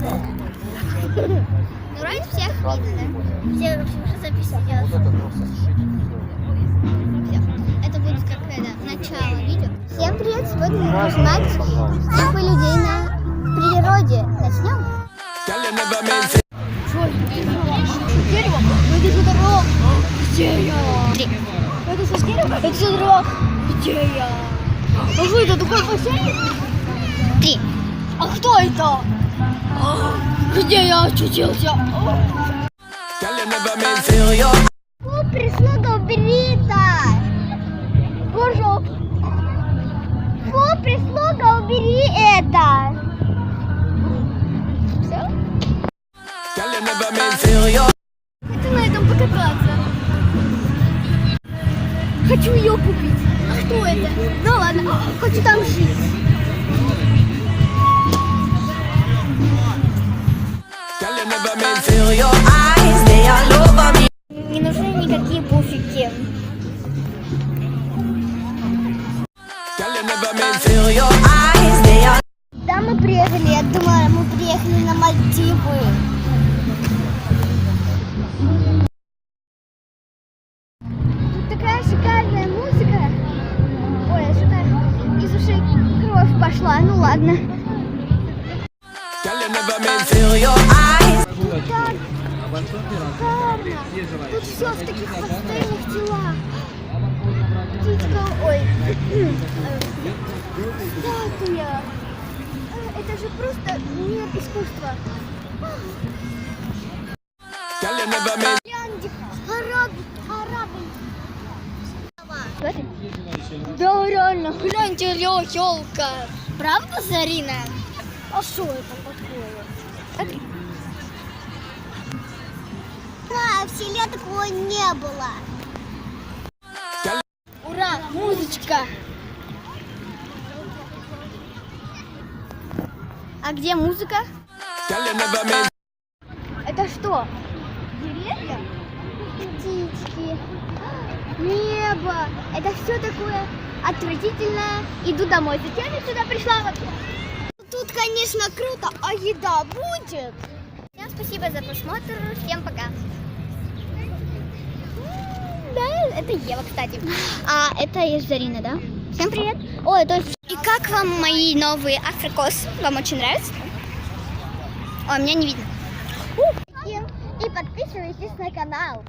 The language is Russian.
Ну, вроде всех видно, да? Все вообще уже запись идет. Все. Это будет как начало видео. Всем привет! Сегодня мы будем снимать группы людей на природе. Начнем? Дерево? Это же дорога. Где я? Это что, дерево? Это что, дорога? Где я? А что это, такой бассейн? 3. А кто это? Где я очутился? Фу, прислуга, убери это! Боже! Фу, прислуга, убери это! Все? Хочу на этом покататься. Хочу ее купить. А кто это? Ну ладно, хочу там жить. Не нужны никакие пуфики. Да, мы приехали, я думала, мы приехали на Мальдивы. Тут такая шикарная музыка. Ой, что-то из ушей кровь пошла, ну ладно. Тут все в таких постельных телах. Птичка, ой, статуя. Это же просто мир искусства. Корабль. Да, реально, гляньте, елка. Правда, Зарина? А что это такое? Смотри. Да, в селе такого не было. Ура, музычка. А где музыка? Это что? Деревья? Птички. Небо. Это все такое отвратительное. Иду домой. Зачем я сюда пришла вообще? Тут, конечно, круто. А еда будет? Всем спасибо за просмотр. Всем пока. Да, это Ева, кстати. А это Зарина, да? Всем привет. Ой, то есть... И как вам мои новые африкосы? Вам очень нравятся? О, меня не видно. И подписывайтесь на канал.